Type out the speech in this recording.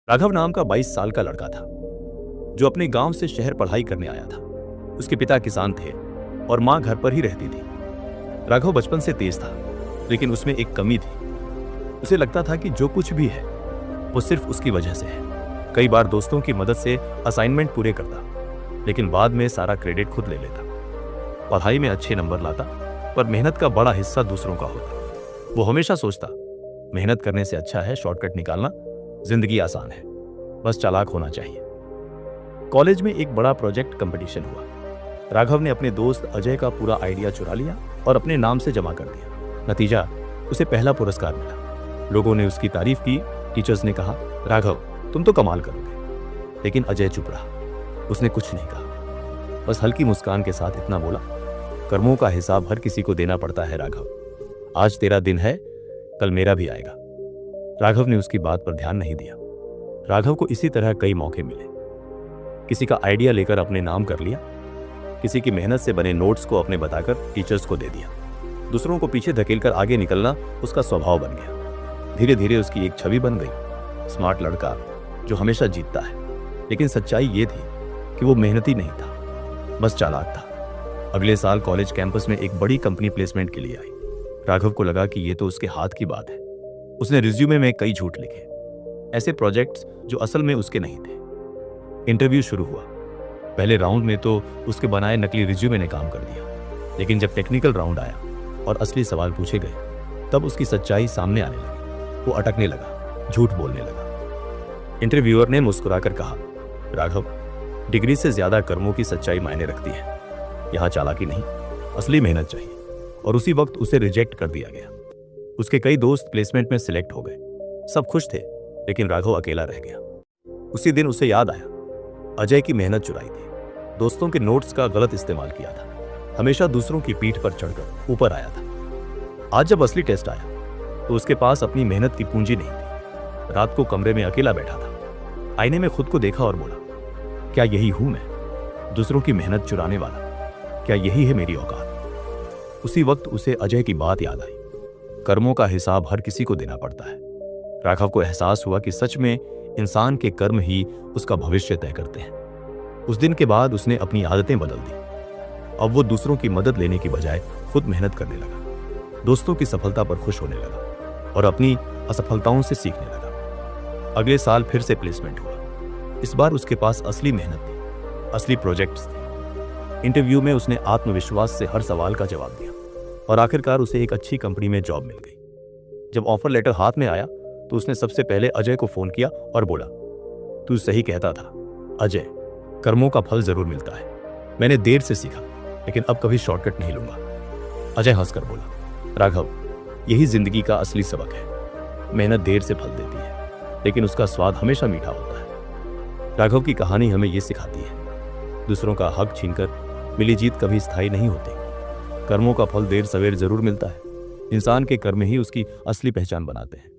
राघव नाम का 22 साल का लड़का था जो अपने गांव से शहर पढ़ाई करने आया था। उसके पिता किसान थे और मां घर पर ही रहती थी। राघव बचपन से तेज था, लेकिन उसमें एक कमी थी। उसे लगता था कि जो कुछ भी है वो सिर्फ उसकी वजह से है। कई बार दोस्तों की मदद से असाइनमेंट पूरे करता, लेकिन बाद में सारा क्रेडिट खुद ले लेता। पढ़ाई में अच्छे नंबर लाता, पर मेहनत का बड़ा हिस्सा दूसरों का होता। वो हमेशा सोचता, मेहनत करने से अच्छा है शॉर्टकट निकालना, जिंदगी आसान है, बस चालाक होना चाहिए। कॉलेज में एक बड़ा प्रोजेक्ट कंपटीशन हुआ। राघव ने अपने दोस्त अजय का पूरा आइडिया चुरा लिया और अपने नाम से जमा कर दिया। नतीजा, उसे पहला पुरस्कार मिला। लोगों ने उसकी तारीफ की। टीचर्स ने कहा, राघव तुम तो कमाल करोगे। लेकिन अजय चुप रहा। उसने कुछ नहीं कहा, बस हल्की मुस्कान के साथ इतना बोला, कर्मों का हिसाब हर किसी को देना पड़ता है राघव। आज तेरा दिन है, कल मेरा भी आएगा। राघव ने उसकी बात पर ध्यान नहीं दिया। राघव को इसी तरह कई मौके मिले। किसी का आइडिया लेकर अपने नाम कर लिया, किसी की मेहनत से बने नोट्स को अपने बताकर टीचर्स को दे दिया। दूसरों को पीछे धकेलकर आगे निकलना उसका स्वभाव बन गया। धीरे धीरे उसकी एक छवि बन गई, स्मार्ट लड़का जो हमेशा जीतता है। लेकिन सच्चाई ये थी कि वो मेहनती नहीं था, बस चालाक था। अगले साल कॉलेज कैंपस में एक बड़ी कंपनी प्लेसमेंट के लिए आई। राघव को लगा कि ये तो उसके हाथ की बात है। उसने रिज्यूमे में कई झूठ लिखे, ऐसे प्रोजेक्ट्स जो असल में उसके नहीं थे। इंटरव्यू शुरू हुआ। पहले राउंड में तो उसके बनाए नकली रिज्यूमे ने काम कर दिया, लेकिन जब टेक्निकल राउंड आया और असली सवाल पूछे गए, तब उसकी सच्चाई सामने आने लगी। वो अटकने लगा, झूठ बोलने लगा। इंटरव्यूअर ने मुस्कुराकर कहा, राघव, डिग्री से ज्यादा कर्मों की सच्चाई मायने रखती है। यहाँ चालाकी नहीं, असली मेहनत चाहिए। और उसी वक्त उसे रिजेक्ट कर दिया गया। उसके कई दोस्त प्लेसमेंट में सिलेक्ट हो गए। सब खुश थे, लेकिन राघव अकेला रह गया। उसी दिन उसे याद आया, अजय की मेहनत चुराई थी, दोस्तों के नोट्स का गलत इस्तेमाल किया था, हमेशा दूसरों की पीठ पर चढ़कर ऊपर आया था। आज जब असली टेस्ट आया तो उसके पास अपनी मेहनत की पूंजी नहीं थी। रात को कमरे में अकेला बैठा था। आईने में खुद को देखा और बोला, क्या यही हूं मैं, दूसरों की मेहनत चुराने वाला? क्या यही है मेरी औकात? उसी वक्त उसे अजय की बात याद आई, कर्मों का हिसाब हर किसी को देना पड़ता है। राघव को एहसास हुआ कि सच में इंसान के कर्म ही उसका भविष्य तय करते हैं। उस दिन के बाद उसने अपनी आदतें बदल दी। अब वो दूसरों की मदद लेने की बजाय खुद मेहनत करने लगा, दोस्तों की सफलता पर खुश होने लगा और अपनी असफलताओं से सीखने लगा। अगले साल फिर से प्लेसमेंट हुआ। इस बार उसके पास असली मेहनत थी, असली प्रोजेक्ट्स थे। इंटरव्यू में उसने आत्मविश्वास से हर सवाल का जवाब दिया और आखिरकार उसे एक अच्छी कंपनी में जॉब मिल गई। जब ऑफर लेटर हाथ में आया तो उसने सबसे पहले अजय को फोन किया और बोला, तू सही कहता था अजय, कर्मों का फल जरूर मिलता है। मैंने देर से सीखा, लेकिन अब कभी शॉर्टकट नहीं लूंगा। अजय हंसकर बोला, राघव, यही जिंदगी का असली सबक है। मेहनत देर से फल देती है, लेकिन उसका स्वाद हमेशा मीठा होता है। राघव की कहानी हमें यह सिखाती है, दूसरों का हक छीनकर मिली जीत कभी स्थायी नहीं होती। कर्मों का फल देर सवेर जरूर मिलता है। इंसान के कर्म ही उसकी असली पहचान बनाते हैं।